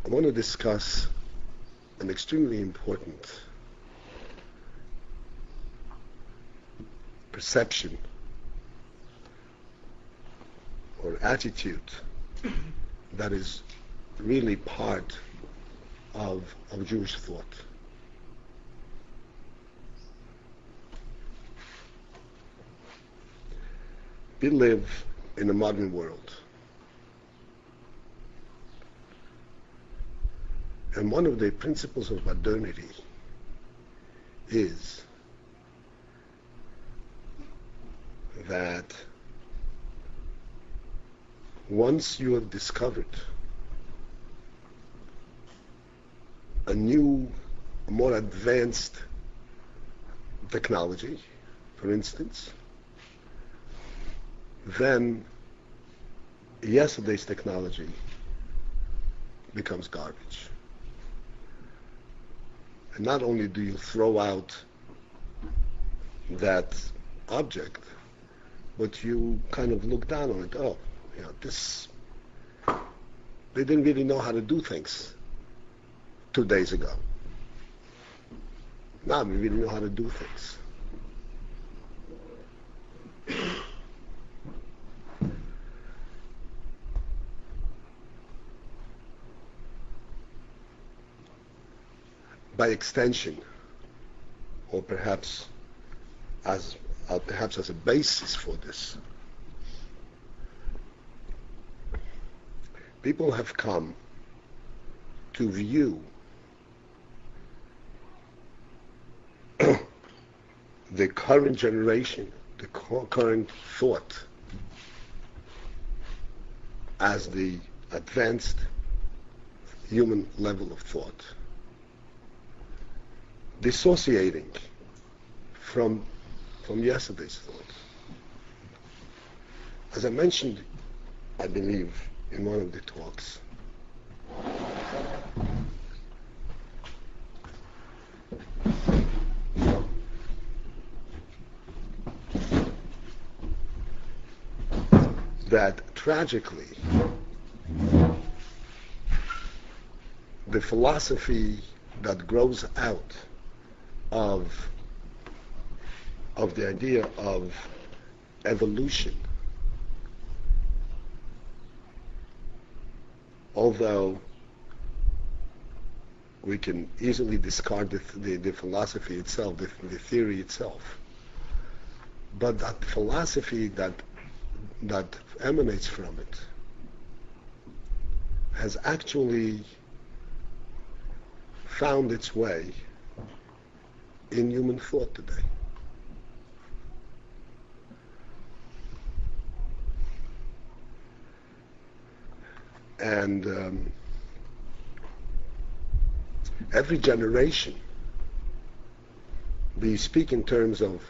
I want to discuss an extremely important perception or attitude that is really part of Jewish thought. We live in a modern world. And one of the principles of modernity is that once you have discovered a new, more advanced technology, for instance, then yesterday's technology becomes garbage. And not only do you throw out that object, but you kind of look down on it. Oh, this, they didn't really know how to do things 2 days ago. Now we really know how to do things. By extension, or perhaps as a basis for this, people have come to view the current generation, the current thought, as the advanced human level of thought, dissociating from yesterday's thought. As I mentioned, I believe, in one of the talks, that tragically the philosophy that grows out of the idea of evolution, although we can easily discard the philosophy itself, the theory itself, but that philosophy that emanates from it has actually found its way in human thought today. And every generation, we speak in terms of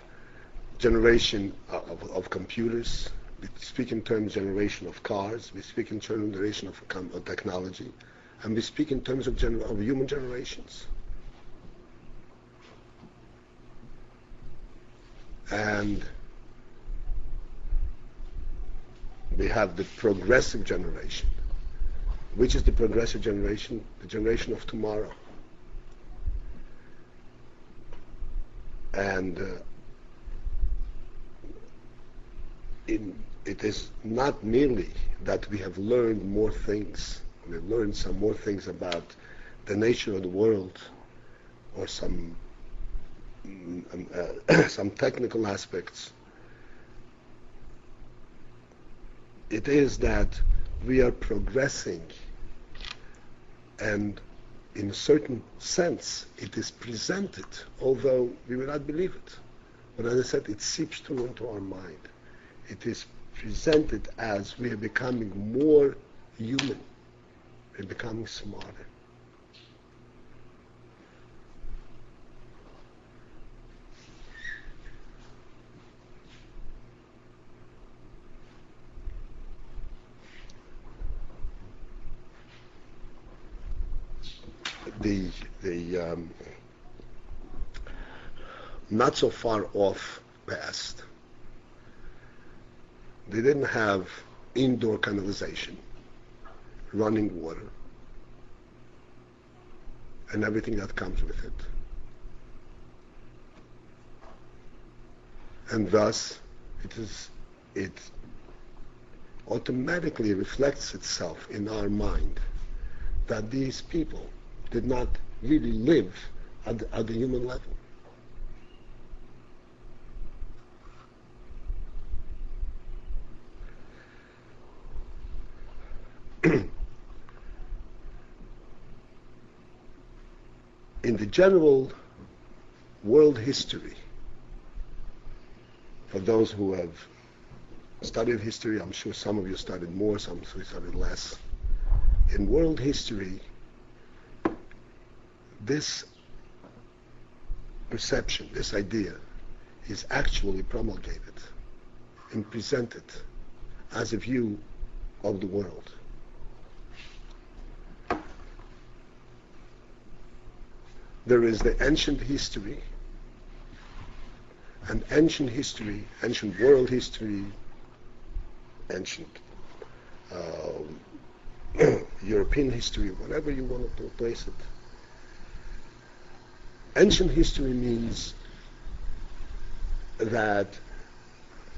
generation of computers, we speak in terms of generation of cars, we speak in terms of generation of technology, and we speak in terms of human generations. And we have the progressive generation. Which is the progressive generation? The generation of tomorrow. And it is not merely that we have learned more things, we've learned some more things about the nature of the world, or some technical aspects. It is that we are progressing, and in a certain sense it is presented, although we will not believe it. But as I said, it seeps through into our mind. It is presented as we are becoming more human, we're becoming smarter. The not so far off past, they didn't have indoor canalization, running water. and everything that comes with it. And thus, it automatically reflects itself in our mind that these people did not really live at the human level. In the general world history, for those who have studied history, I'm sure some of you studied more, some of you studied less. In world history, this perception, this idea, is actually promulgated and presented as a view of the world. There is the ancient history, and ancient history, ancient world history, ancient European history, whatever you want to place it. Ancient history means that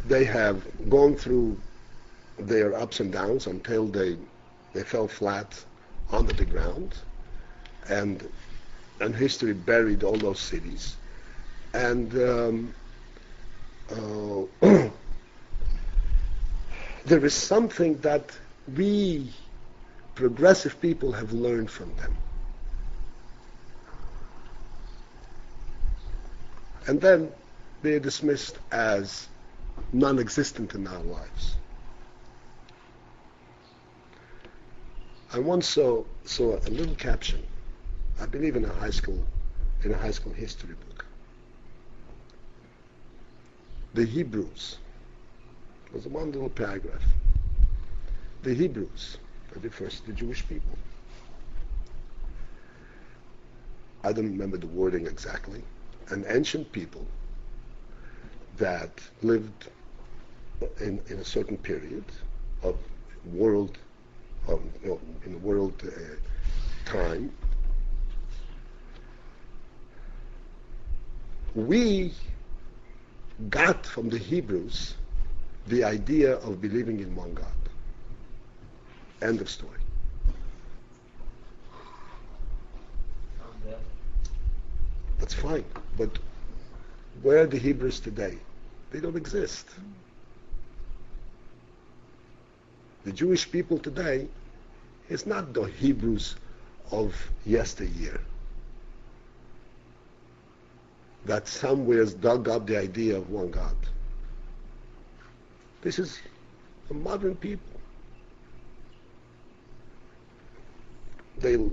they have gone through their ups and downs until they fell flat onto the ground, and history buried all those cities. And there is something that we progressive people have learned from them. And then they are dismissed as non-existent in our lives. I once saw a little caption, I believe in a high school history book. The Hebrews, it was one little paragraph. The Hebrews, that refers to the Jewish people. I don't remember the wording exactly. An ancient people that lived in a certain period of world, in world time. We got from the Hebrews the idea of believing in one God. End of story. That's fine, but where are the Hebrews today? They don't exist. The Jewish people today is not the Hebrews of yesteryear that somewhere dug up the idea of one God. This is a modern people. They're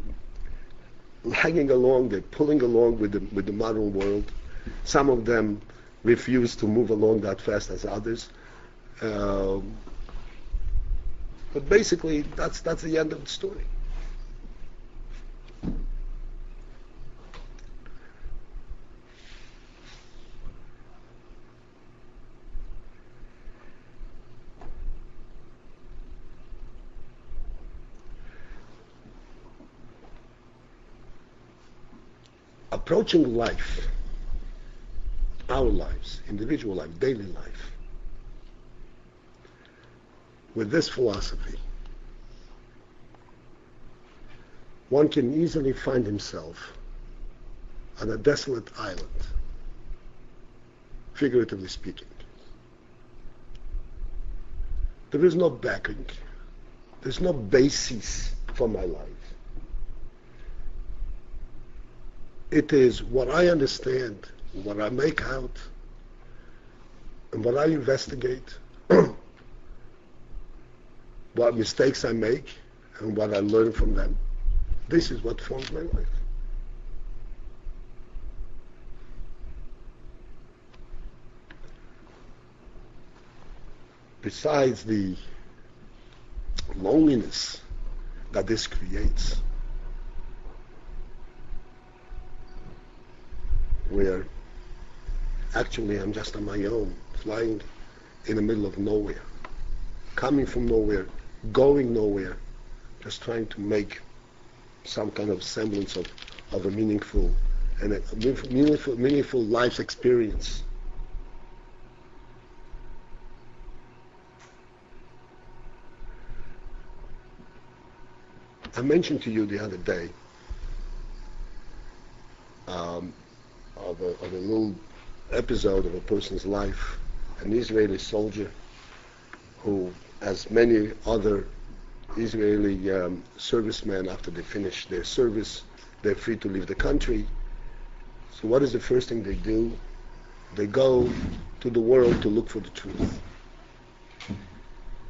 lagging along, they're pulling along with the modern world. Some of them refuse to move along that fast as others. But basically, that's the end of the story. Approaching life, our lives, individual life, daily life, with this philosophy, one can easily find himself on a desolate island, figuratively speaking. There is no backing. There's no basis for my life. It is what I understand, what I make out, and what I investigate, what mistakes I make, and what I learn from them. This is what forms my life. Besides the loneliness that this creates, where actually I'm just on my own, flying in the middle of nowhere, coming from nowhere, going nowhere, just trying to make some kind of semblance of of a meaningful and a meaningful life's experience. I mentioned to you the other day of a little episode of a person's life, an Israeli soldier who, as many other Israeli servicemen, after they finish their service, they're free to leave the country. So what is the first thing they do? They go to the world to look for the truth.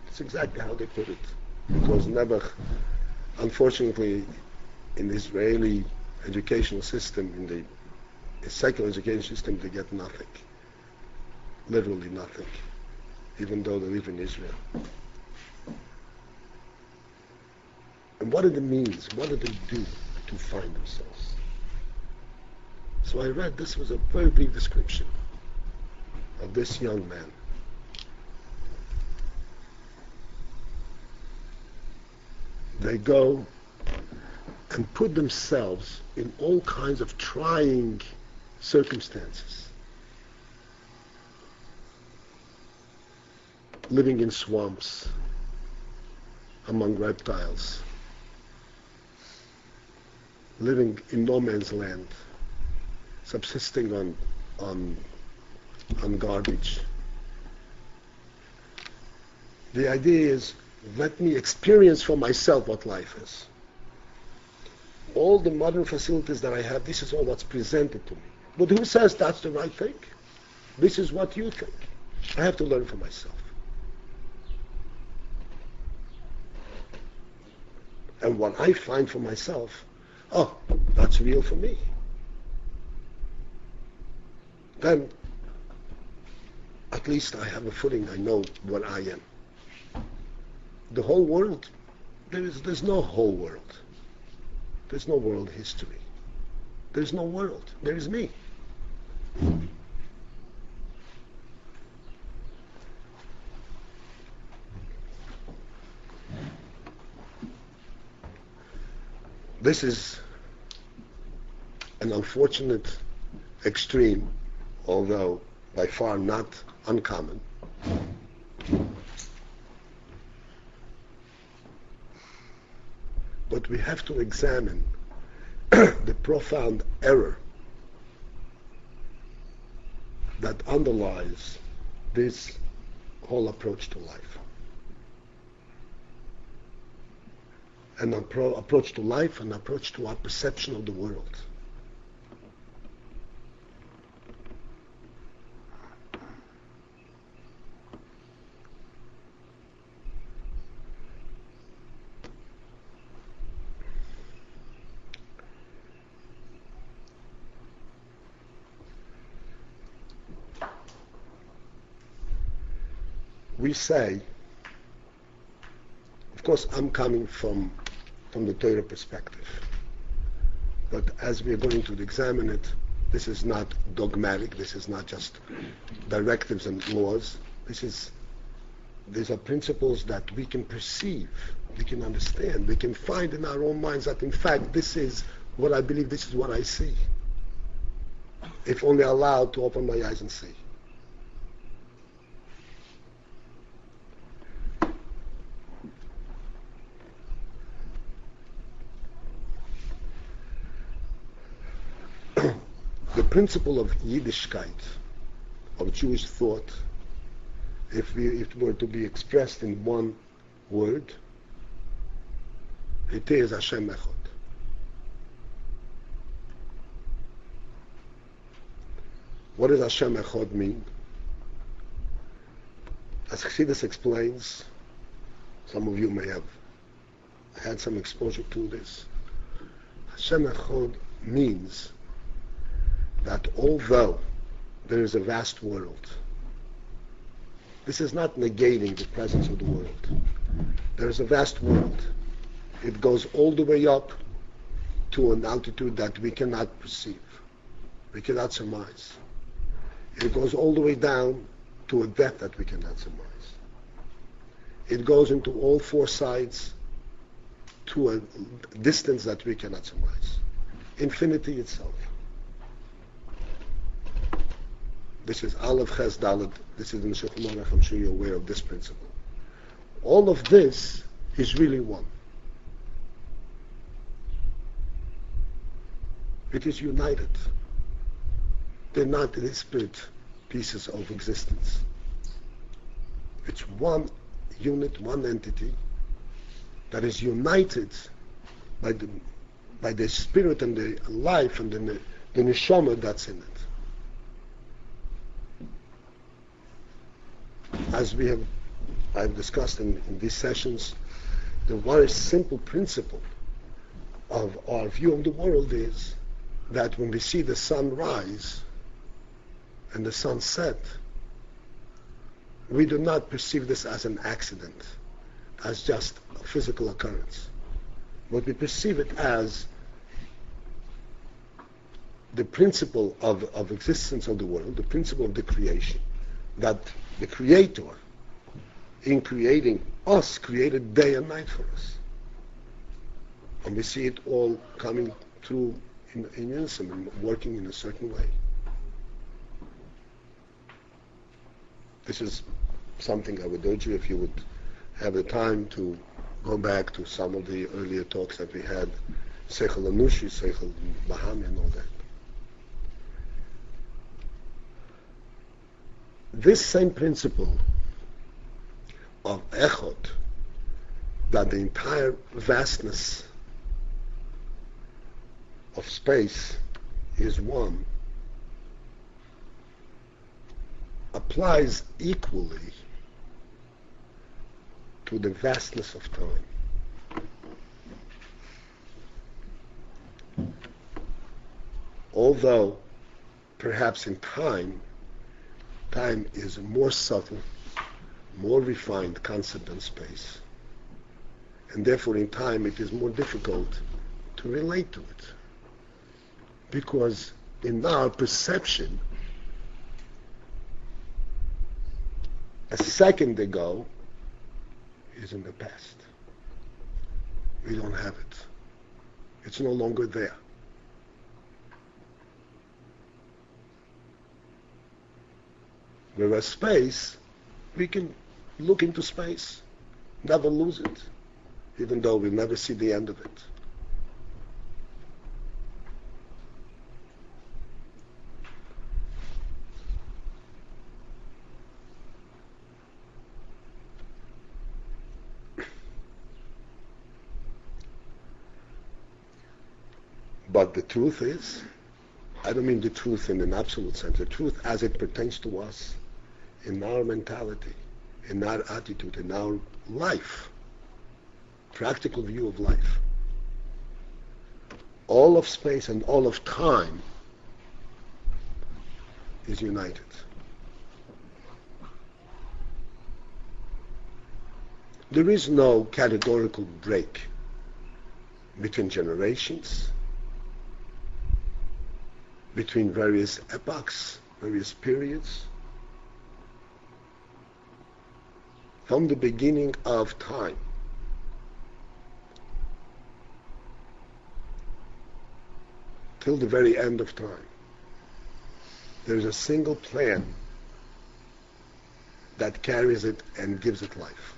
That's exactly how they put it. Because never, unfortunately, in the Israeli educational system, in the secular education system, they get nothing. Literally nothing. Even though they live in Israel. And what are the means? What do they do to find themselves? So I read, this was a very brief description of this young man. They go and put themselves in all kinds of trying circumstances. Living in swamps, among reptiles, living in no man's land, subsisting on garbage. The idea is, let me experience for myself what life is. All the modern facilities that I have, this is all what's presented to me. But who says that's the right thing? This is what you think. I have to learn for myself. And what I find for myself, oh, that's real for me. Then, at least I have a footing, I know what I am. The whole world, there's no whole world. There's no world history. There's no world. There is me. This is an unfortunate extreme, although by far not uncommon. But we have to examine the profound error that underlies this whole approach to life. An approach to life, an approach to our perception of the world. We say, of course I'm coming from the Torah perspective, but as we are going to examine it, this is not dogmatic, this is not just directives and laws, these are principles that we can perceive, we can understand, we can find in our own minds that in fact this is what I believe, this is what I see. If only allowed to open my eyes and see. The principle of Yiddishkeit, of Jewish thought, if it were to be expressed in one word, it is Hashem Echad. What does Hashem Echad mean? As Chassidus explains, some of you may have had some exposure to this. Hashem Echad means that although there is a vast world, this is not negating the presence of the world. There is a vast world. It goes all the way up to an altitude that we cannot perceive, we cannot surmise. It goes all the way down to a depth that we cannot surmise. It goes into all four sides to a distance that we cannot surmise. infinity itself. This is Aleph Ches Dalet. This is in Shulchan Aruch. I'm sure you're aware of this principle. All of this is really one. It is united. They're not disparate pieces of existence. It's one unit, one entity that is united by the spirit and the life and the neshama that's in it. As I've discussed in these sessions, the very simple principle of our view of the world is that when we see the sun rise and the sun set, we do not perceive this as an accident, as just a physical occurrence. But we perceive it as the principle of existence of the world, the principle of the creation, that the Creator, in creating us, created day and night for us. And we see it all coming through in unison and working in a certain way. This is something I would urge you, if you would have the time, to go back to some of the earlier talks that we had, Seichel Anushi, Seichel Bahami, and all that. This same principle of Echod, that the entire vastness of space is one, applies equally to the vastness of time. Although perhaps in time is a more subtle, more refined concept than space, and therefore in time it is more difficult to relate to it, because in our perception a second ago is in the past. We don't have it. It's no longer there. Whereas space, we can look into space, never lose it, even though we never see the end of it. But the truth is, I don't mean the truth in an absolute sense, the truth as it pertains to us, in our mentality, in our attitude, in our life, practical view of life. All of space and all of time is united. There is no categorical break between generations, between various epochs, various periods. From the beginning of time, till the very end of time, there is a single plan that carries it and gives it life.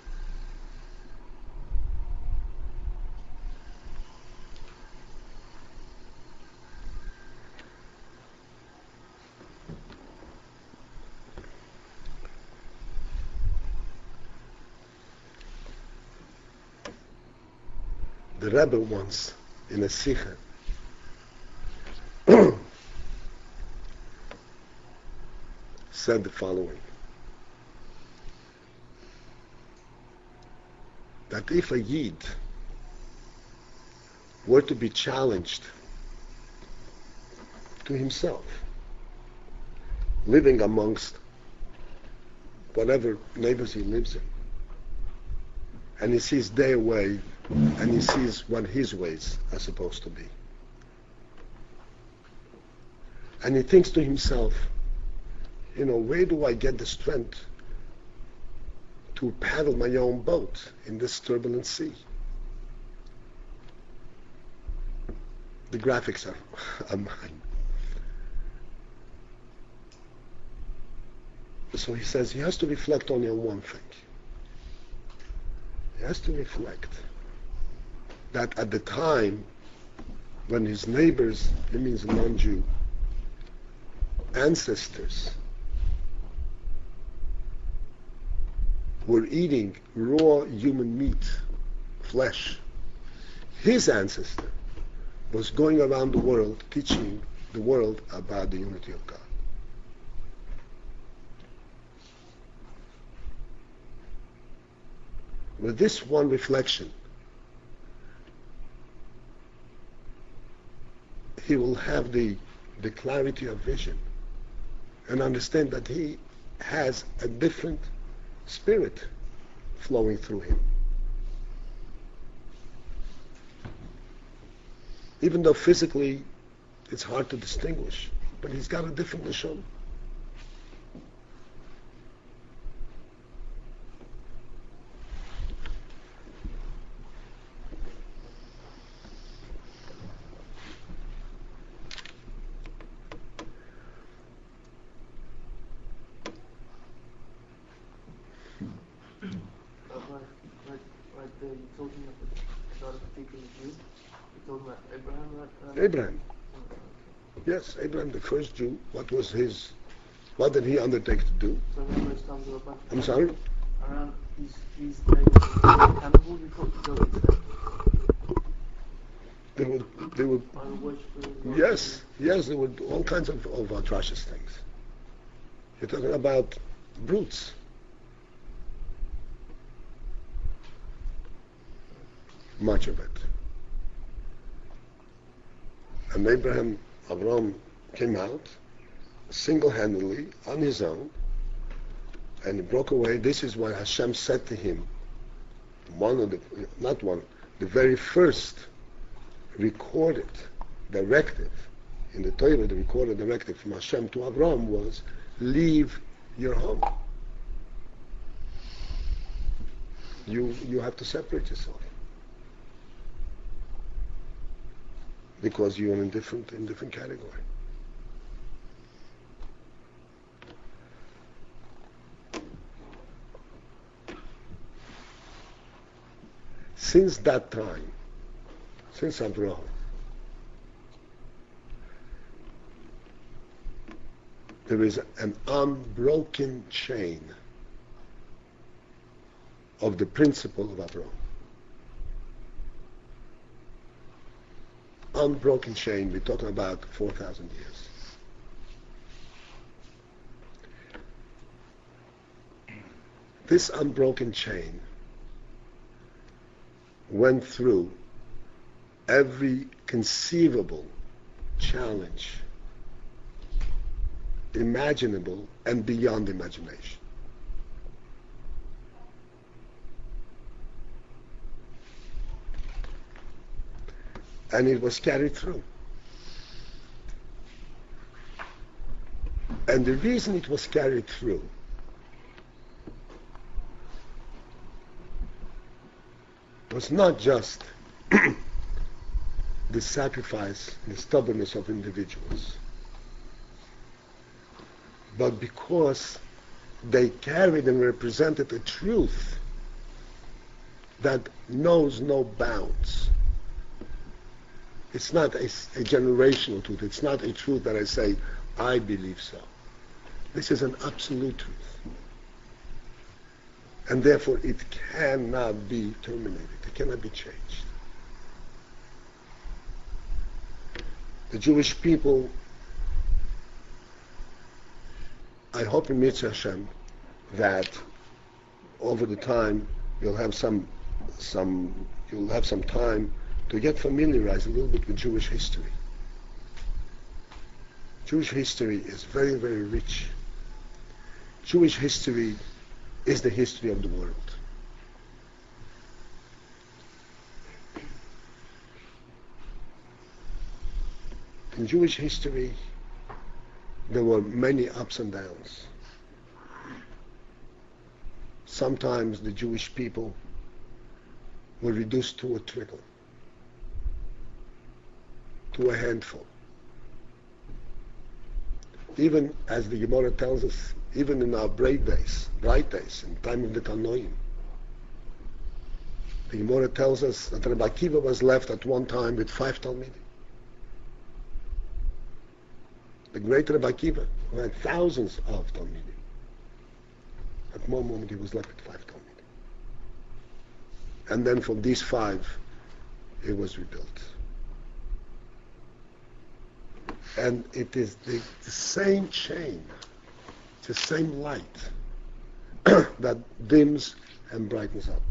The Rebbe once, in a Sikha, said the following, that if a Yid were to be challenged to himself, living amongst whatever neighbors he lives in, and he sees their way, and he sees what his ways are supposed to be. And he thinks to himself, where do I get the strength to paddle my own boat in this turbulent sea? the graphics are mine. So he says he has to reflect only on one thing. He has to reflect that at the time when his neighbors, it means non-Jew, ancestors were eating raw human meat, flesh, his ancestor was going around the world teaching the world about the unity of God. With this one reflection, he will have the clarity of vision and understand that he has a different spirit flowing through him. Even though physically it's hard to distinguish, but he's got a different neshama. Right there, you told him that the God of particular Jew. You told him that Abraham, right? Abraham. Yes, Abraham, the first Jew. What did he undertake to do? So around those times of Abba. I'm sorry? Around these neighbors, cannibals, you thought the goats there? They were Idol worshippers. yes, there were all kinds of atrocious things. You're talking about brutes. Much of it. And Abraham came out single-handedly on his own, and he broke away. This is what Hashem said to him. The very first recorded directive in the Torah, the recorded directive from Hashem to Abraham was, leave your home. You have to separate yourself. Because you're in different category. Since that time, since Abraham, there is an unbroken chain of the principle of Abraham. Unbroken chain, we're talking about 4,000 years. This unbroken chain went through every conceivable challenge, imaginable and beyond imagination. And it was carried through. And the reason it was carried through was not just the sacrifice, the stubbornness of individuals, but because they carried and represented a truth that knows no bounds. It's not a generational truth. It's not a truth that I say, I believe so. This is an absolute truth. And therefore it cannot be terminated. It cannot be changed. The Jewish people, I hope in Mitzvah Hashem that over the time you'll have some time to get familiarized a little bit with Jewish history. Jewish history is very, very rich. Jewish history is the history of the world. In Jewish history, there were many ups and downs. Sometimes the Jewish people were reduced to a trickle. to a handful. Even as the Gemara tells us, even in our bright days, in time of the Tanoim, the Gemara tells us that Rabbi Akiva was left at one time with 5 Talmidim. The great Rabbi Akiva, who had thousands of Talmidim, at one moment he was left with 5 Talmidim. And then from these 5, it was rebuilt. And it is the same chain, the same light that dims and brightens up.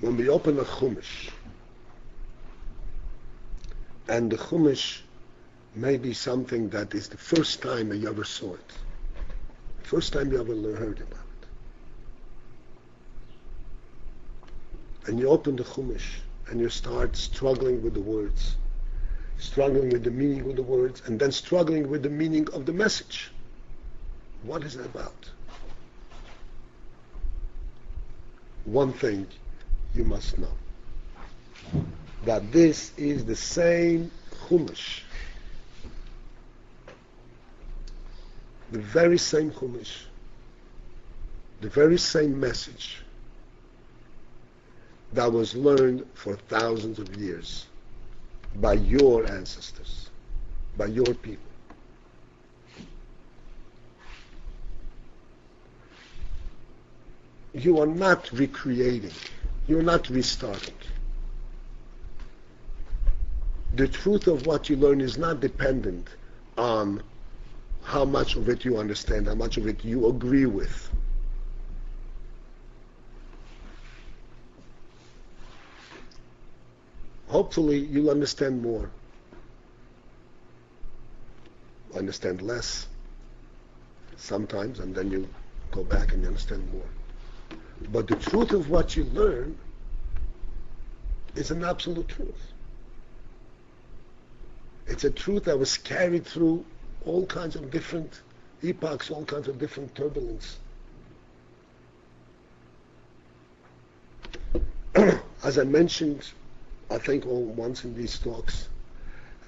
When we open a Chumash, and the Chumash may be something that is the first time that you ever saw it, first time you ever heard about it, and you open the Chumash and you start struggling with the words, struggling with the meaning of the words, and then struggling with the meaning of the message. What is it about? One thing you must know, that this is the same Chumash, the very same Chumash, the very same message that was learned for thousands of years by your ancestors, by your people. You are not recreating. You're not restarting. The truth of what you learn is not dependent on how much of it you understand, how much of it you agree with. Hopefully you'll understand more. Understand less sometimes, and then you go back and you understand more. But the truth of what you learn is an absolute truth. It's a truth that was carried through all kinds of different epochs, all kinds of different turbulence. As I mentioned, I think once in these talks,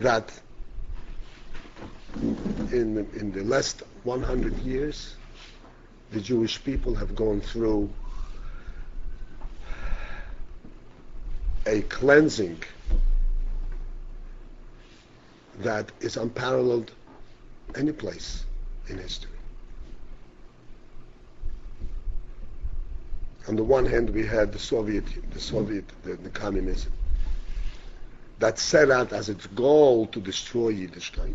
that in the last 100 years, the Jewish people have gone through a cleansing that is unparalleled any place in history. On the one hand, we had the communism that set out as its goal to destroy Yiddishkeit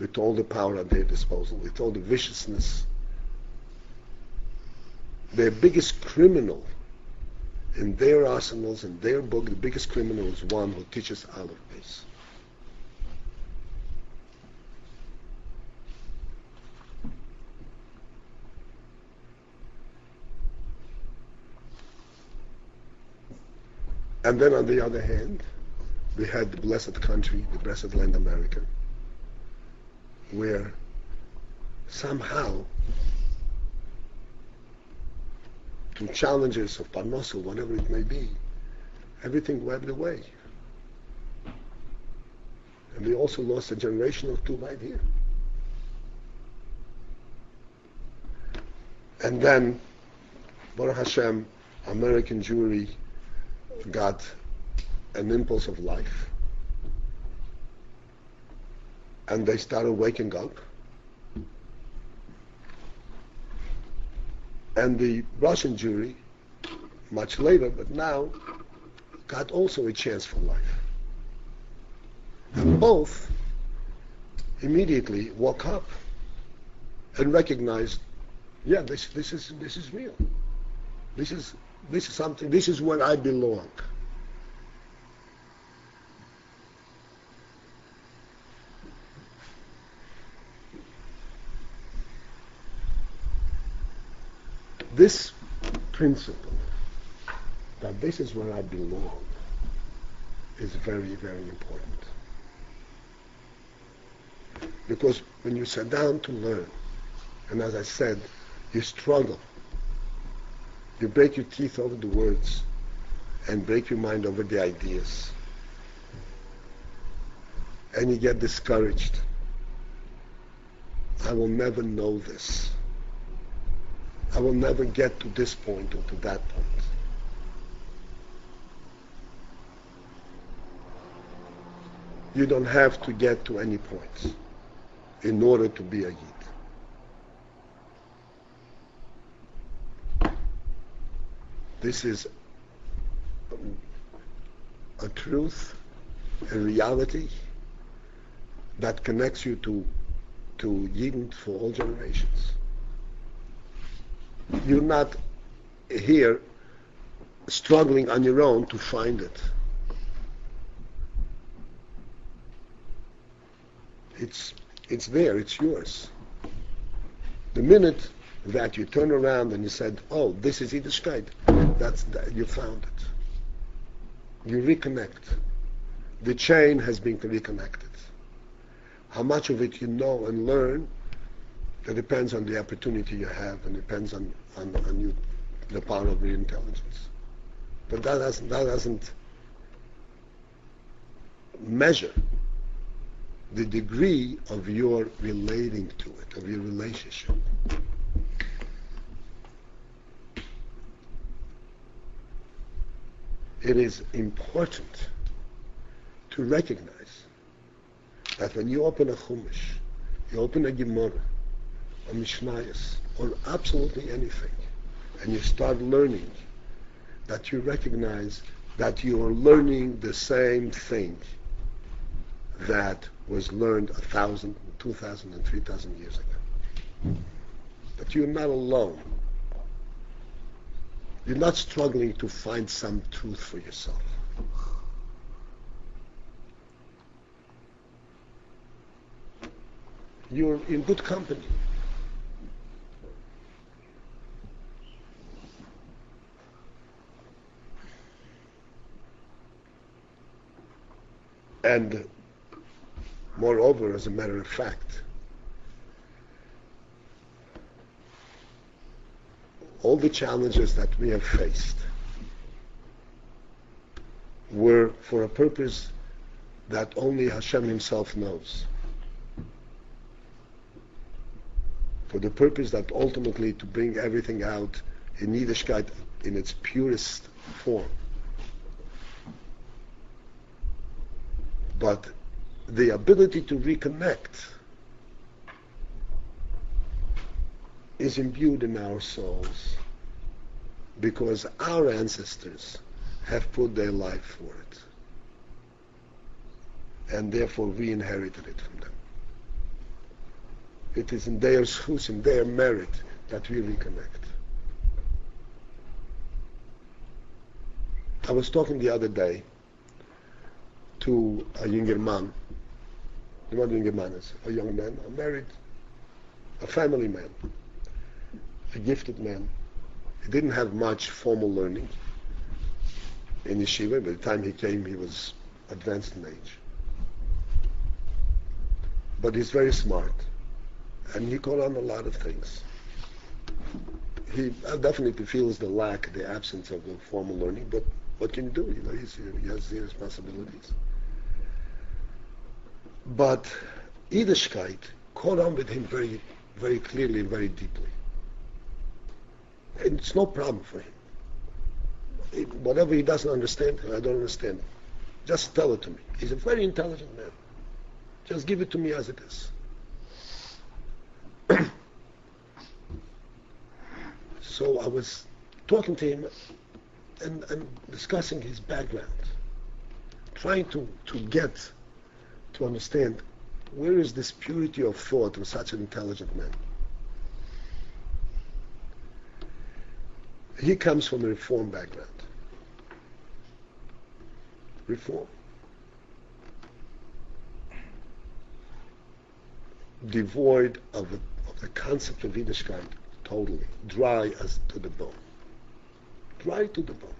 with all the power at their disposal, with all the viciousness. Their biggest criminal in their arsenals, in their book, the biggest criminal is one who teaches Aleph Beis. And then on the other hand, we had the blessed country, the blessed land America, where somehow, through challenges of parnasa, whatever it may be, everything went away. And we also lost a generation or two right here. And then, Baruch Hashem, American Jewry got an impulse of life. And they started waking up. And the Russian Jewry, much later, but now, got also a chance for life. And both immediately woke up and recognized, yeah, this is real. This is something. This is where I belong. This principle, that this is where I belong, is very, very important. Because when you sit down to learn, and as I said, you struggle, you break your teeth over the words, and break your mind over the ideas, and you get discouraged. I will never know this. I will never get to this point or to that point. You don't have to get to any point in order to be a Yid. This is a truth, a reality that connects you to Yidden for all generations. You're not here struggling on your own to find it. It's there, it's yours. The minute that you turn around and you said, oh, this is Yiddishkeit, you found it. You reconnect. The chain has been reconnected. How much of it you know and learn, that depends on the opportunity you have and depends on you, the power of your intelligence. But that doesn't measure the degree of your relating to it, of your relationship. It is important to recognize that when you open a Chumash, you open a Gemara, a Mishnayos, or absolutely anything, and you start learning, that you recognize that you are learning the same thing that was learned 1,000, 2,000, and 3,000 years ago. That you're not alone. You're not struggling to find some truth for yourself. You're in good company. And moreover, as a matter of fact, all the challenges that we have faced were for a purpose that only Hashem Himself knows. For the purpose that ultimately to bring everything out in Yiddishkeit in its purest form. But the ability to reconnect is imbued in our souls because our ancestors have put their life for it. And therefore we inherited it from them. It is in their schus, in their merit, that we reconnect. I was talking the other day to a younger man. You know what a younger man is? A young man, a married, a family man, a gifted man. He didn't have much formal learning in yeshiva. By the time he came, he was advanced in age. But he's very smart. And he caught on a lot of things. He definitely feels the lack, the absence of the formal learning, but what can you do? You know, he has the responsibilities. But Yiddishkeit caught on with him very, very clearly and very deeply. And it's no problem for him. Whatever he doesn't understand, I don't understand. Just tell it to me. He's a very intelligent man. Just give it to me as it is. So I was talking to him and discussing his background, trying to get to understand where is this purity of thought of such an intelligent man. He comes from a Reform background. Reform. Devoid of the concept of Yiddishkeit totally, dry as to the bone. Dry to the bone.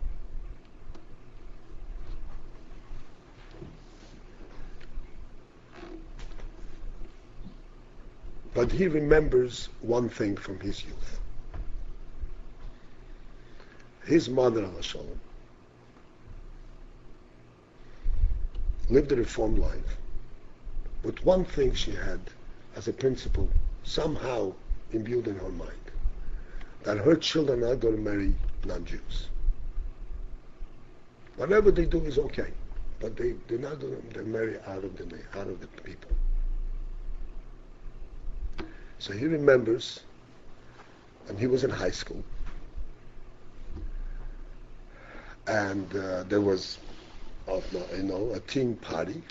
But he remembers one thing from his youth. His mother, Allah Shalom, lived a reformed life. But one thing she had as a principle somehow imbued in her mind, that her children are going to marry non-Jews. Whatever they do is okay, but they're not going to marry out of the people. So he remembers when he was in high school, and there was a teen party,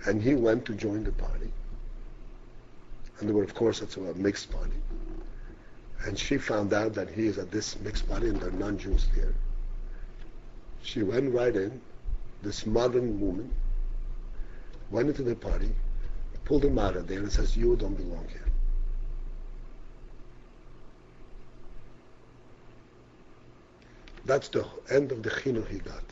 and he went to join the party. And there were, of course, it's a mixed party. And she found out that he is at this mixed party and there are non-Jews there. She went right in. This modern woman went into the party, pulled him out of there and says, "You don't belong here." That's the end of the chinuch he got.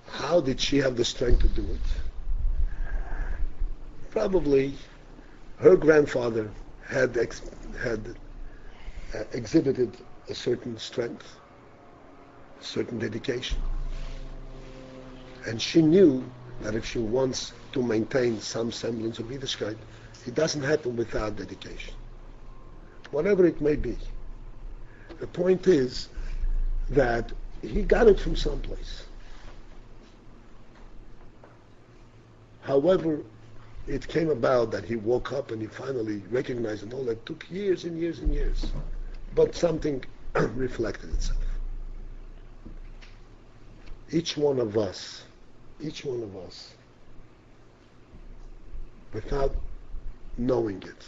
How did she have the strength to do it? Probably her grandfather had exhibited a certain strength, a certain dedication. And she knew that if she wants to maintain some semblance of Yiddishkeit, it doesn't happen without dedication. Whatever it may be. The point is that he got it from someplace. However, it came about that he woke up and he finally recognized it all. That took years and years and years. But something reflected itself. Each one of us, without knowing it,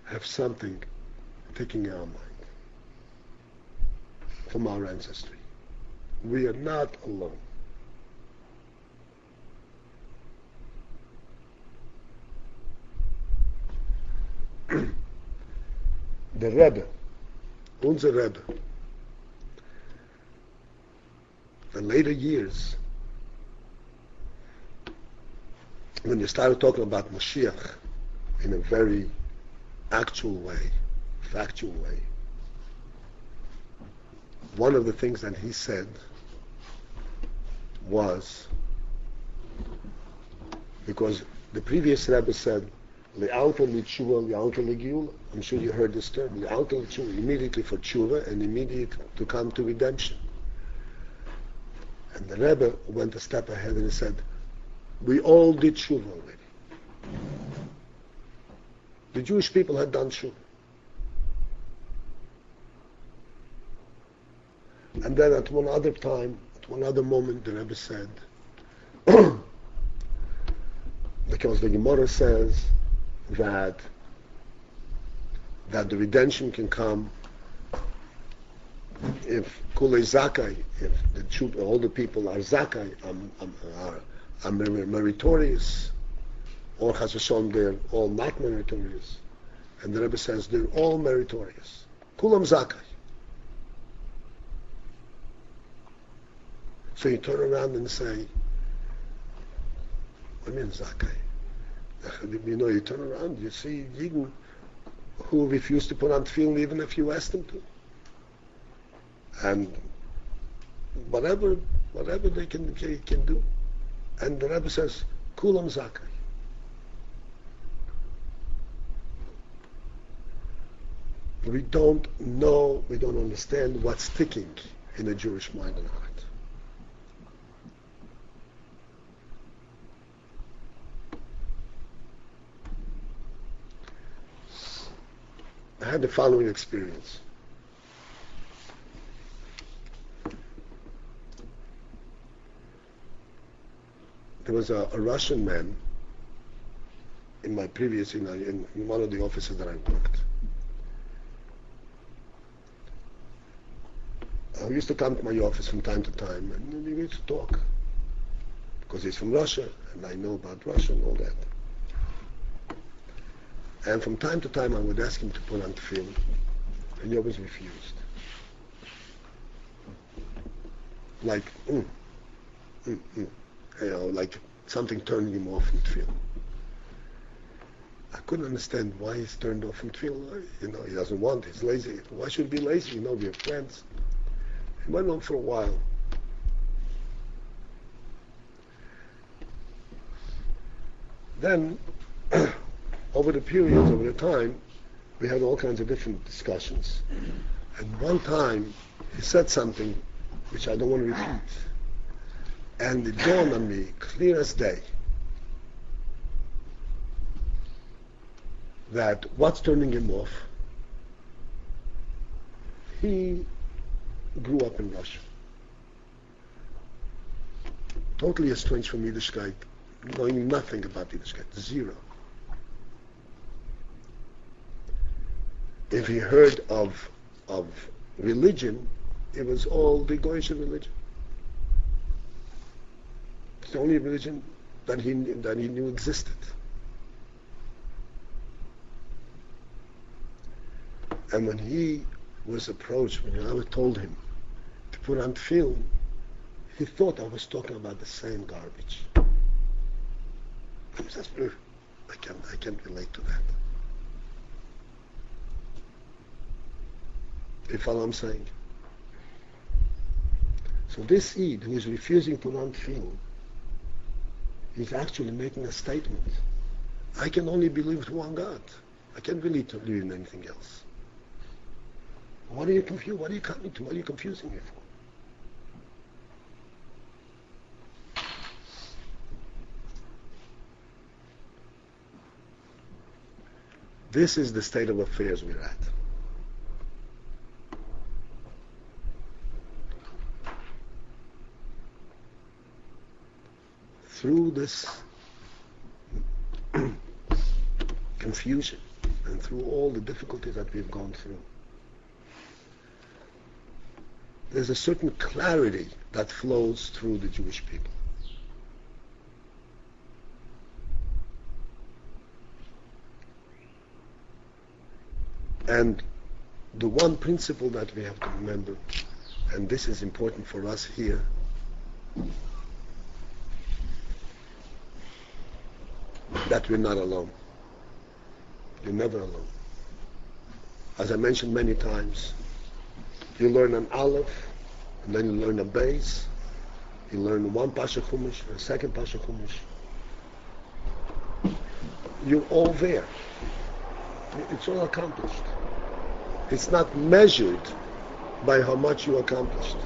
have something taking our mind from our ancestry. We are not alone. The Rebbe, unser Rebbe, in later years, when you started talking about Mashiach in a very actual way, factual way, one of the things that he said was, because the previous Rebbe said, Le'alta l'tshuva, le'alta l'giula. I'm sure you heard this term. Le'alta l'tshuva, immediately for tshuva and immediate to come to redemption. And the Rebbe went a step ahead and he said, we all did tshuva already. The Jewish people had done tshuva. And then at one other time, at one other moment, the Rebbe said, because the Gemara says that the redemption can come if kulei zakai, if all the people are zakai, are meritorious, or chas v'shalom they're all not meritorious. And the Rebbe says they're all meritorious. Kulam zakai. So you turn around and say, what do you mean zakai? You turn around, you see Yidden who refuse to put on tefillin even if you ask them to. And whatever they can do. And the Rebbe says, Kulam Zakai. We don't know, we don't understand what's sticking in a Jewish mind and heart. I had the following experience. There was a Russian man in my previous, in one of the offices that I worked. He used to come to my office from time to time, and we used to talk. Because he's from Russia, and I know about Russia and all that. And from time to time, I would ask him to put on tefillin, and he always refused. Like, like something turning him off from tefillin. I couldn't understand why he's turned off from tefillin. He doesn't want, he's lazy. Why should he be lazy? We have friends. It went on for a while. Then, over the periods, over the time, we had all kinds of different discussions. And one time, he said something which I don't want to repeat. And it dawned on me, clear as day, that what's turning him off? He grew up in Russia. Totally estranged from Yiddishkeit, knowing nothing about Yiddishkeit, zero. If he heard of religion, it was all the Goyish religion. It's the only religion that he knew existed. And when he was approached, when I told him to put on tefillin, he thought I was talking about the same garbage. He says, I can't relate to that. You follow what I'm saying? So this Eid, who is refusing to put on tefillin, is actually making a statement. I can only believe to one God. I can't really believe in anything else. What are you confused? What are you coming to? What are you confusing me for? This is the state of affairs we're at. Through this confusion and through all the difficulties that we've gone through, there's a certain clarity that flows through the Jewish people. And the one principle that we have to remember, and this is important for us here, that we're not alone. You're never alone. As I mentioned many times, you learn an Aleph, and then you learn a Beis, you learn one Pasha Chumash, a second Pasha Chumash. You're all there. It's all accomplished. It's not measured by how much you accomplished.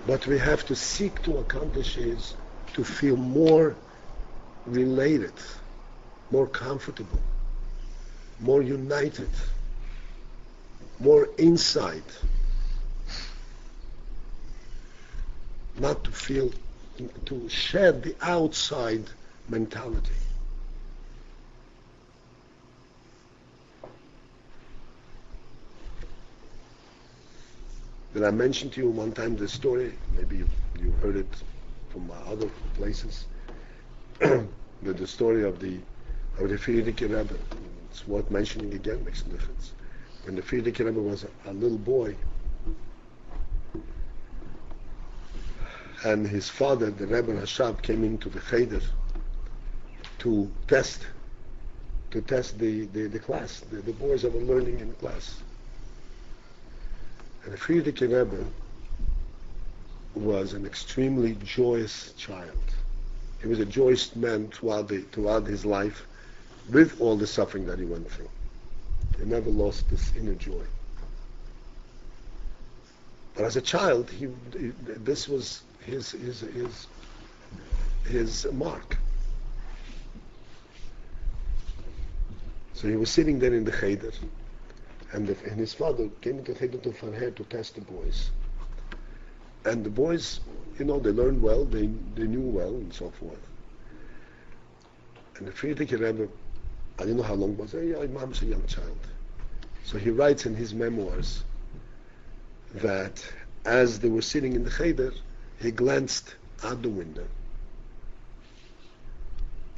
What we have to seek to accomplish is to feel more related, more comfortable, more united, more inside. Not to feel, to shed the outside mentality. Did I mention to you one time the story? Maybe you heard it from other places. The story of the Frierdiker Rebbe. It's worth mentioning again, makes a difference. When the Frierdiker Rebbe was a little boy, and his father, the Rebbe Rashab, came into the Cheder to test the class, the boys that were learning in class. And the Frierdiker Rebbe was an extremely joyous child. He was a joyous man throughout his life, with all the suffering that he went through. He never lost this inner joy. But as a child, this was his mark. So he was sitting there in the Cheder, and his father came into the Cheder to test the boys. And the boys, they learned well, they knew well, and so forth. And the Frierdiker Rebbe, I didn't know how long it was, Imam's a young child. So he writes in his memoirs that as they were sitting in the cheder, he glanced out the window.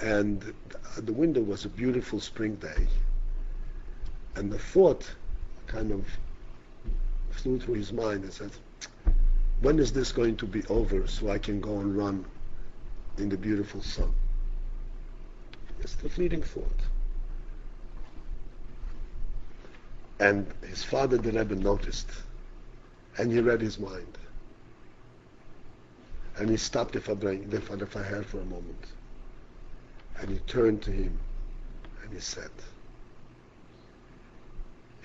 And the window was a beautiful spring day. And the thought kind of flew through his mind and said, when is this going to be over so I can go and run in the beautiful sun? It's the fleeting thought. And his father, the Rebbe, noticed. And he read his mind. And he stopped the Faher for a moment. And he turned to him and he said,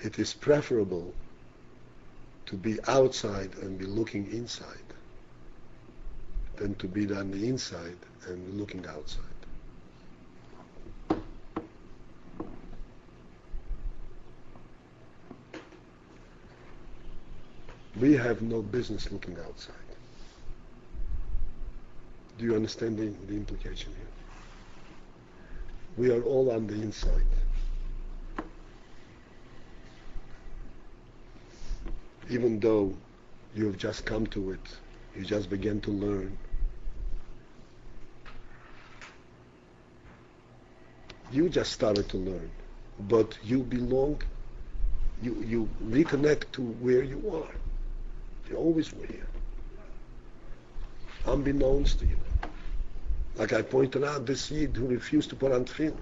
it is preferable to be outside and be looking inside than to be on the inside and be looking outside. We have no business looking outside. Do you understand the implication here? We are all on the inside. Even though you have just come to it, you just began to learn. You just started to learn, but you belong, you reconnect to where you are. You always were here. Unbeknownst to you. Like I pointed out, this Yid who refused to put on tefillin,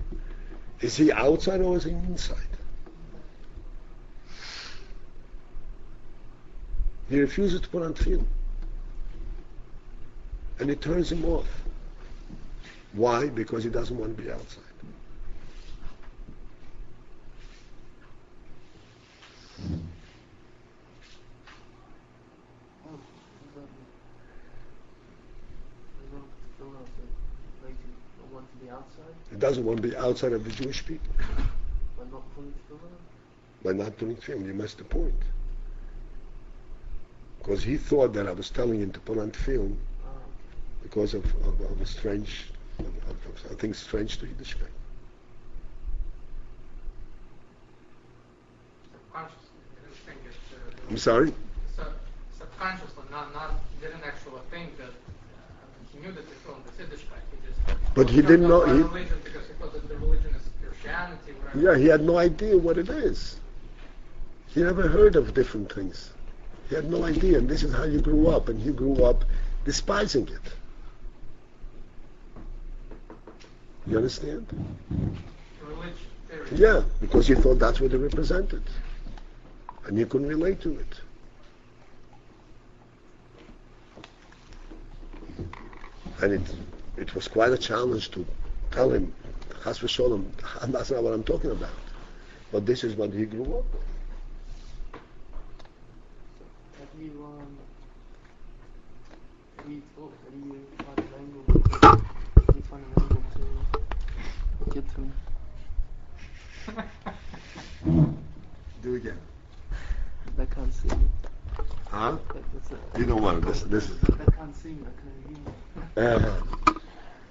is he outside or is he inside? He refuses to put on tefillin. And it turns him off. Why? Because he doesn't want to be outside. He doesn't want to be outside of the Jewish people. By not putting tefillin, you missed the point. Because he thought that I was telling him to put on tefillin because of a strange, I think strange to Yiddishkeit. I'm sorry? Subconsciously, didn't actually think that he knew that tefillin was Yiddishkeit. He just but he didn't know. Religion because he thought that the religion is Christianity. Yeah, he had no idea what it is. He never heard of different things. He had no idea, and this is how you grew up, and he grew up despising it. You understand? Religion theory. Yeah, because he thought that's what it represented. And you couldn't relate to it. And it was quite a challenge to tell him, Chas v'sholom, that's not what I'm talking about. But this is what he grew up with. Have you find an angle to get to Do again. I can't see. Huh? That's it. You don't want this. I can't see. I can't hear you.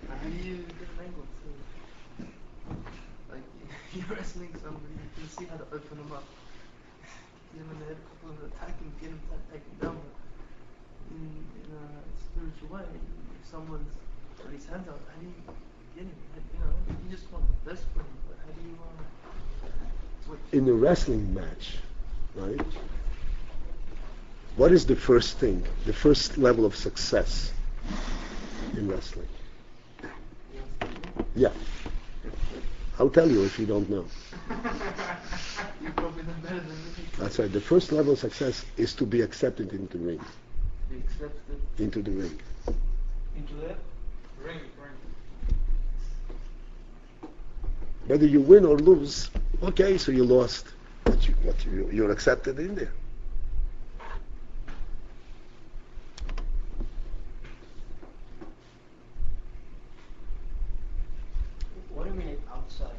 How do you get an angle to, like, you're wrestling somebody, you can see how to open them up. Get him in the head, couple of attacking, get him taken down. But in a spiritual way, if someone's got his hands out, how do you get him? You just want the best for him, but how do you in a wrestling match, right? What is the first thing, the first level of success in wrestling? Yeah. I'll tell you if you don't know. You probably know better than me. That's right. The first level of success is to be accepted into the ring. Be accepted Into the ring. into the Ring. Whether you win or lose, okay, so you lost, but you're accepted in there. What do you mean outside?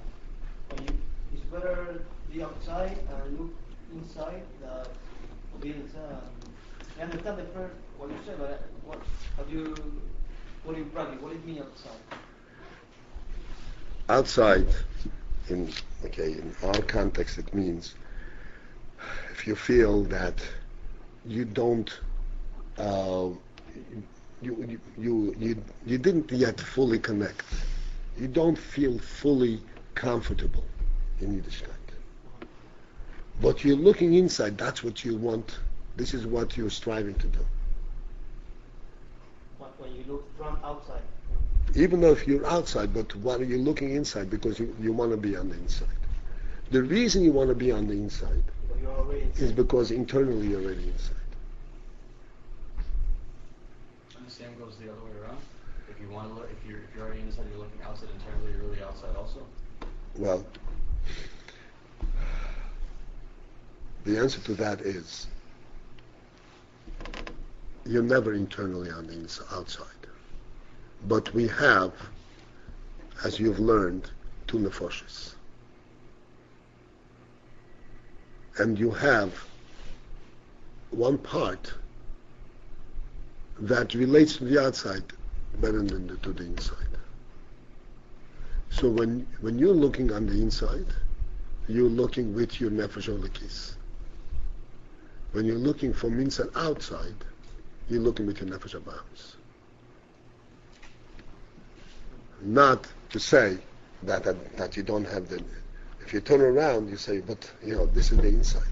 It's better be outside and look inside than be inside. I understand the first what you said, but what do you practice? What do you mean outside? Outside, in our context, it means if you feel that you don't, you didn't yet fully connect, you don't feel fully comfortable in Yiddishkeit, but you're looking inside, that's what you want, this is what you're striving to do. When you look from outside. Even though if you're outside, but why are you looking inside? Because you want to be on the inside. The reason you want to be on the inside is because internally you're already inside. And the same goes the other way around. If you want to look, if you're already inside, you're looking outside internally, you're really outside also. Well, the answer to that is you're never internally on the outside. But we have, as you've learned, two nefoshes. And you have one part that relates to the outside better than to the inside. So when you're looking on the inside, you're looking with your nefesh olikis. When you're looking from inside outside, you're looking with your nefesh abams. Not to say that you don't have the. If you turn around, you say, but this is the inside.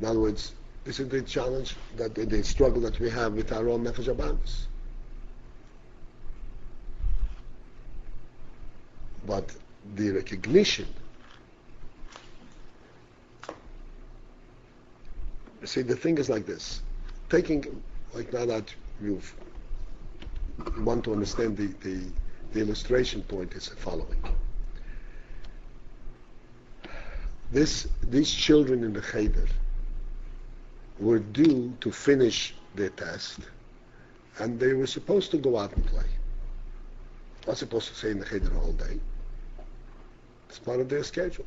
In other words, this is the challenge, that the struggle that we have with our own nefesh abams. But the recognition. You see, the thing is like this. Taking, like now that you want to understand the illustration point is the following. These children in the Cheder were due to finish their test, and they were supposed to go out and play. Not supposed to stay in the Cheder all day. It's part of their schedule.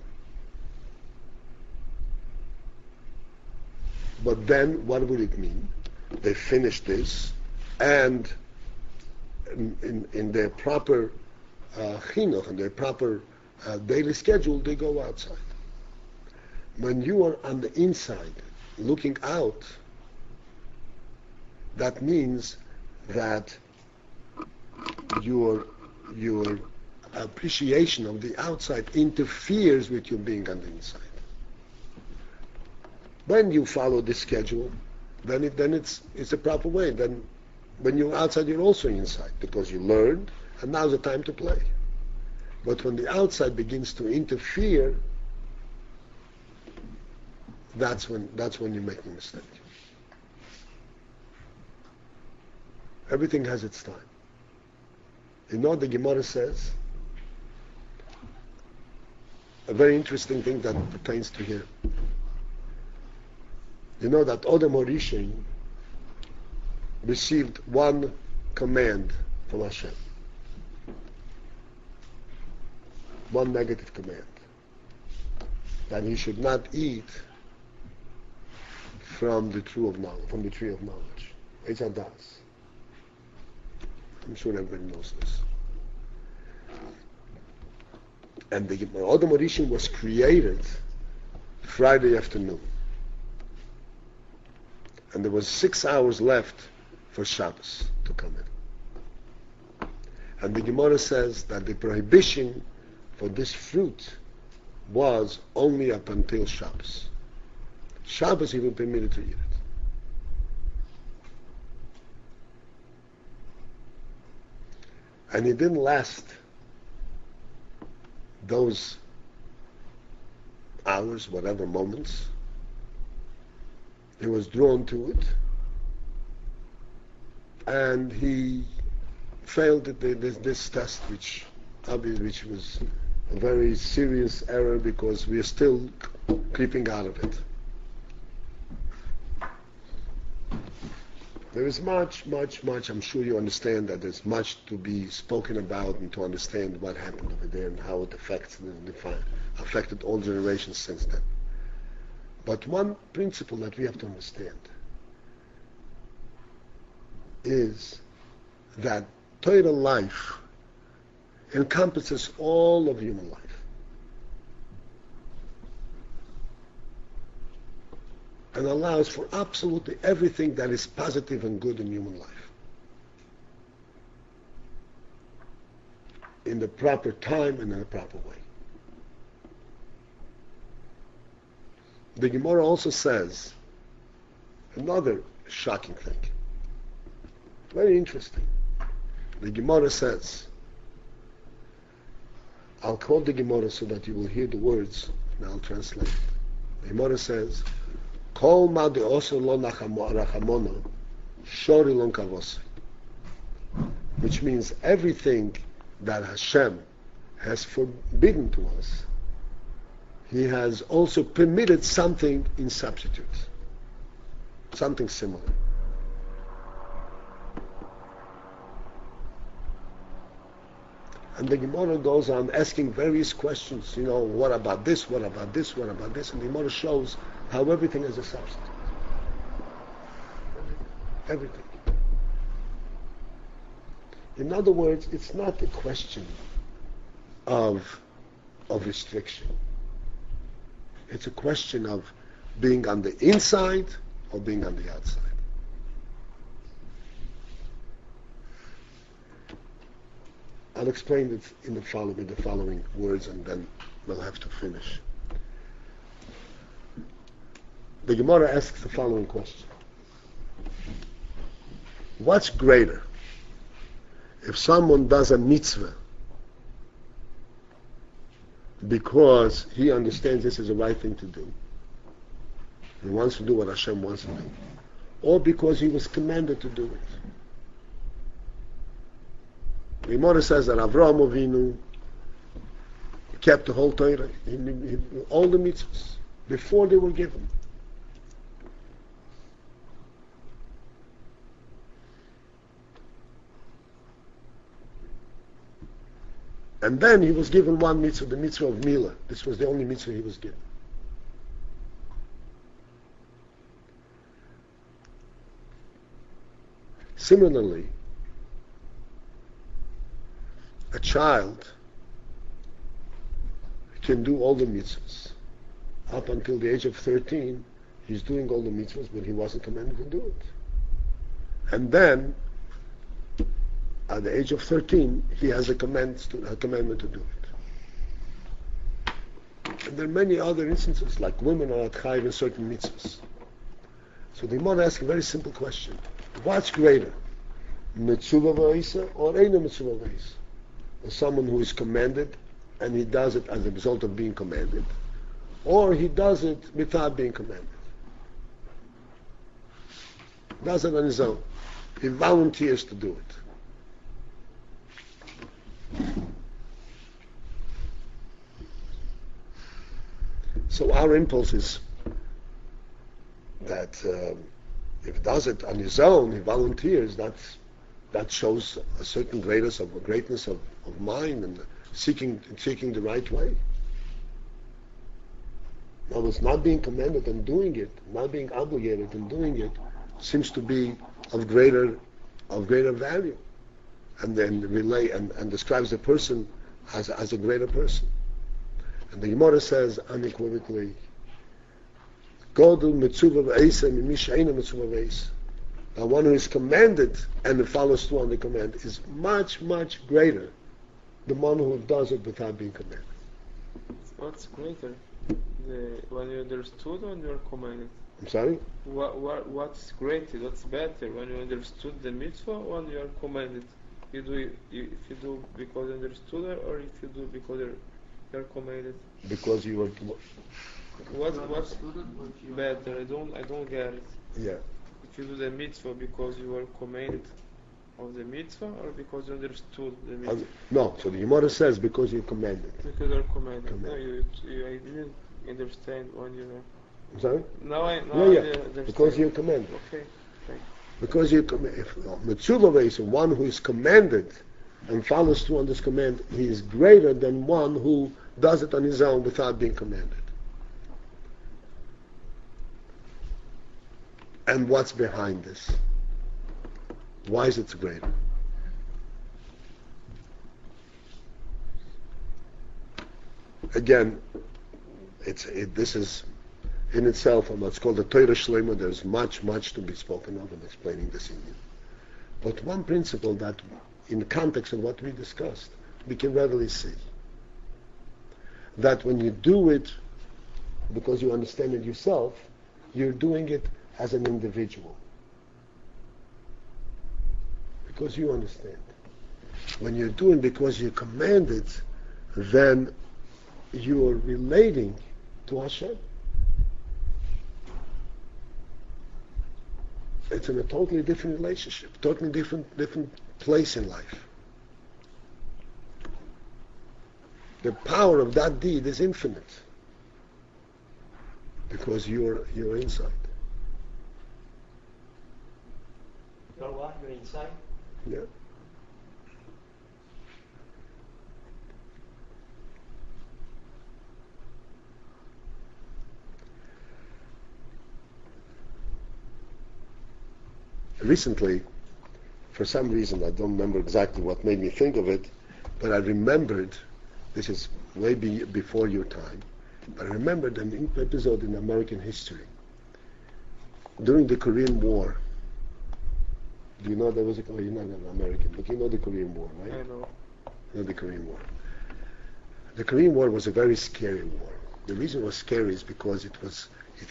But then, what would it mean? They finished this, and in their proper chinuch, in their proper daily schedule, they go outside. When you are on the inside, looking out, that means that your appreciation of the outside interferes with you being on the inside. When you follow this schedule, then it's a proper way. Then when you're outside, you're also inside because you learned, and now's the time to play. But when the outside begins to interfere, that's when you're making a mistake. Everything has its time. You know, the Gemara says a very interesting thing that pertains to here. You know that Odom Orishin received one command from Hashem. One negative command. That he should not eat from the tree of knowledge. It's a das. I'm sure everybody knows this. And the Odom Orishin was created Friday afternoon. And there was 6 hours left for Shabbos to come in. And the Gemara says that the prohibition for this fruit was only up until Shabbos. Shabbos he was permitted to eat it. And it didn't last those hours, whatever moments. He was drawn to it, and he failed this test, which was a very serious error because we are still creeping out of it. There is much, I'm sure you understand that there's much to be spoken about and to understand what happened over there and how it affected all generations since then. But one principle that we have to understand is that Torah life encompasses all of human life. and allows for absolutely everything that is positive and good in human life. In the proper time and in the proper way. The Gemara also says another shocking thing. Very interesting. The Gemara says, I'll quote the Gemara so that you will hear the words, and I'll translate. The Gemara says, Kol ma de'oser lo rachamona, shori lon kavosei. Which means everything that Hashem has forbidden to us, He has also permitted something in substitute. Something similar. And the Gemara goes on asking various questions, what about this, what about this, what about this? And the Gemara shows how everything is a substitute. Everything. In other words, it's not a question of restriction. It's a question of being on the inside or being on the outside. I'll explain it in the following words, and then we'll have to finish. The Gemara asks the following question. What's greater? If someone does a mitzvah because he understands this is the right thing to do, he wants to do what Hashem wants to do, or because he was commanded to do it. The Gemara says that Avraham Avinu kept the whole Torah, all the mitzvahs, before they were given. And then he was given one mitzvah, the mitzvah of Milah. This was the only mitzvah he was given. Similarly, a child can do all the mitzvahs. Up until the age of 13, he's doing all the mitzvahs, but he wasn't commanded to do it. And then, at the age of 13, he has a commandment to do it. And there are many other instances, like women are at chayiv in certain mitzvahs. So the Gemara asks a very simple question. What's greater? Mitzvah v'isa or eina mitzvah v'isa? Someone who is commanded and he does it as a result of being commanded, or he does it without being commanded. Does it on his own. He volunteers to do it. So our impulse is that if he does it on his own, he volunteers, that shows a certain greatness of mind and seeking the right way. Now, it's not being commanded and doing it, not being obligated and doing it, seems to be of greater value, and then relay and describes the person as a greater person. And the Gemara says unequivocally, "Godel mitzvah v'eisa mimishayna mitzvah v'eisa." Now, one who is commanded and follows through on the command is much, much greater than one who does it without being commanded. What's greater? When you understood or when you are commanded? I'm sorry? What's greater? What's better? When you understood the mitzvah or when you are commanded? If you do because you understood it, or if you do because you are commanded? Because you were... What's better? I don't get it. Yeah. If you do the mitzvah because you were commanded of the mitzvah, or because you understood the mitzvah? No, so the Gemara says because you're commanded. Because you're commanded. No, I didn't understand when you were... I'm sorry? Now I understand. Because you're commanded. Okay. Because you're commanded. Mitzvah is one who is commanded and follows through on this command, he is greater than one who does it on his own without being commanded. And what's behind this? Why is it greater? Again, it's in itself, and what's called the Torah Shlema, there's much, much to be spoken of in explaining this Indian. But one principle that, in the context of what we discussed, we can readily see that when you do it because you understand it yourself, you're doing it as an individual. Because you understand. When you're doing because you command it, then you're relating to Hashem. It's in a totally different relationship, totally different place in life. The power of that deed is infinite because you're inside. You're what? You're inside? Yeah. Recently, for some reason, I don't remember exactly what made me think of it, but I remembered, this is way before your time, but I remembered an episode in American history. During the Korean War, do you know there was you're not an American, but you know the Korean War, right? I know. You know the Korean War. The Korean War was a very scary war. The reason it was scary is because it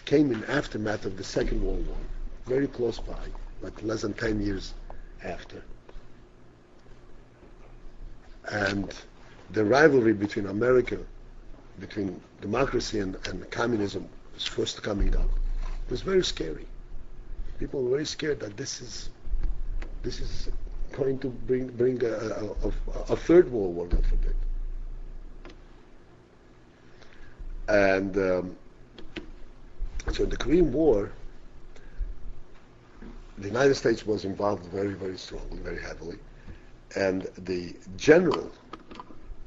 came in aftermath of the Second World War, very close by, like less than 10 years after. And the rivalry between America, between democracy and communism was first coming up. It was very scary. People were very scared that this is going to bring a third world war, God forbid. And so in the Korean War, the United States was involved very, very strongly, very heavily, and the general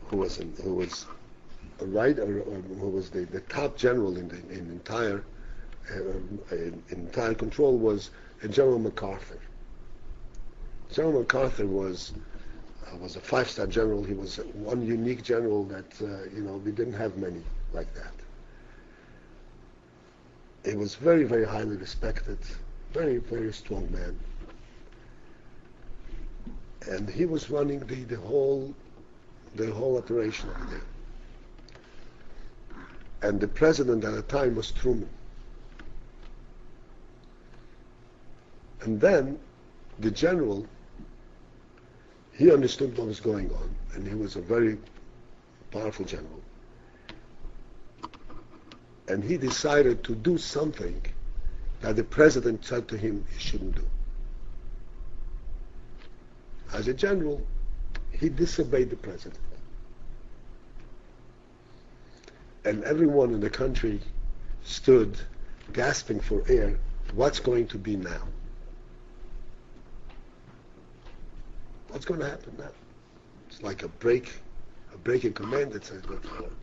who was the top general in entire control was General MacArthur. General MacArthur was a 5-star general. He was one unique general that we didn't have many like that. He was very, very highly respected, very, very strong man, and he was running the whole operation over there. And the president at the time was Truman. And then the general, he understood what was going on, and he was a very powerful general. And he decided to do something that the president said to him he shouldn't do. As a general, he disobeyed the president. And everyone in the country stood gasping for air. What's going to be now? What's going to happen now? It's like a break in command. It's a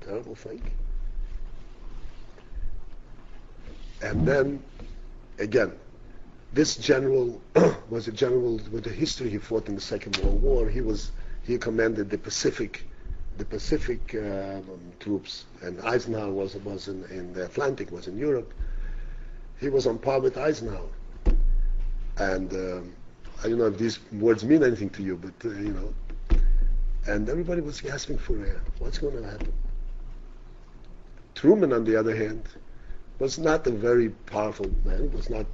terrible thing. And then, again, this general was a general with a history. He fought in the Second World War. He commanded the Pacific troops, and Eisenhower was in the Atlantic, was in Europe. He was on par with Eisenhower. And I don't know if these words mean anything to you, but and everybody was gasping for air. What's going to happen? Truman, on the other hand, was not a very powerful man. Was not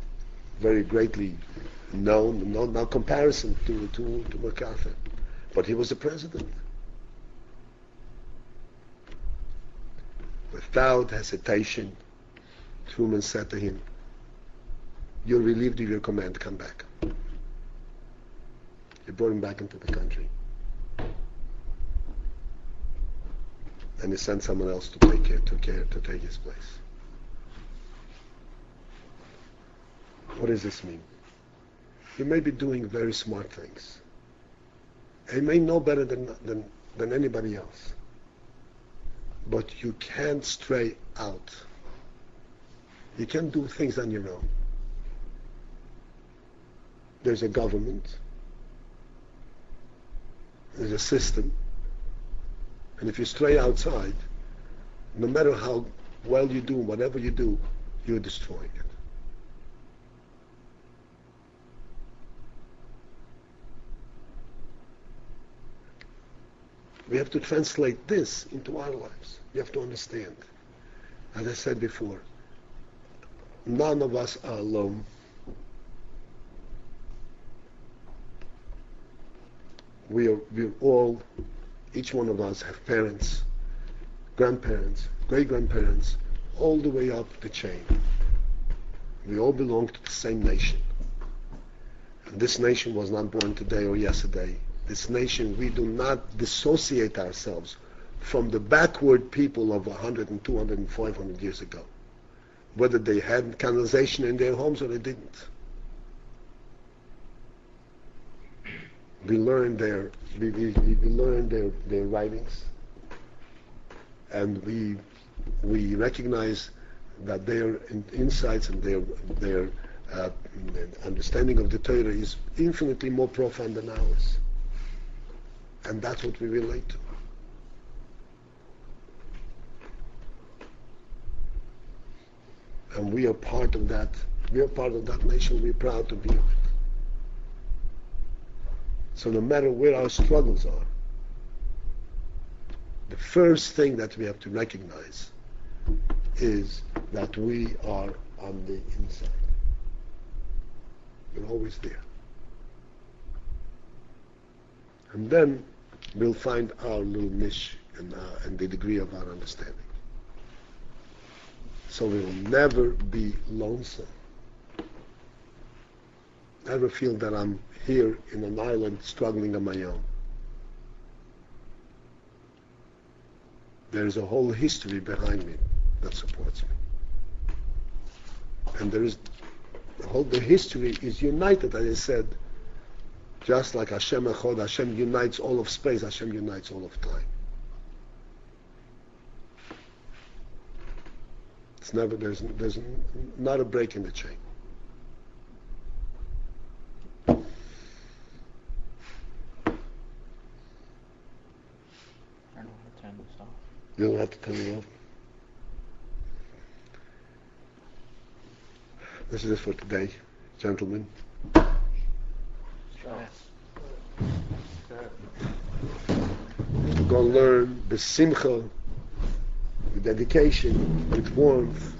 very greatly known. No comparison to MacArthur, but he was the president. Without hesitation, Truman said to him, "You're relieved of your command. Come back." He brought him back into the country, and he sent someone else to take his place. What does this mean? You may be doing very smart things. You may know better than anybody else. But you can't stray out. You can't do things on your own. There's a government. There's a system. And if you stray outside, no matter how well you do, whatever you do, you're destroying it. We have to translate this into our lives. We have to understand. As I said before, none of us are alone. We're all, each one of us have parents, grandparents, great-grandparents, all the way up the chain. We all belong to the same nation. And this nation was not born today or yesterday. This nation, we do not dissociate ourselves from the backward people of 100 and 200 and 500 years ago. Whether they had canalization in their homes or they didn't. We learned their writings, and we recognize that their insights and their understanding of the Torah is infinitely more profound than ours, and that's what we relate to. And we are part of that. We are part of that nation. We're proud to be of it. So no matter where our struggles are, the first thing that we have to recognize is that we are on the inside. We're always there. And then we'll find our little niche and the degree of our understanding. So we will never be lonesome. Never feel that I'm here in an island struggling on my own. There is a whole history behind me that supports me. And the history is united, as I said, just like Hashem Echad, Hashem unites all of space, Hashem unites all of time. There's not a break in the chain. You don't have to turn it off. This is it for today, gentlemen. Go learn the simcha, the dedication, with warmth,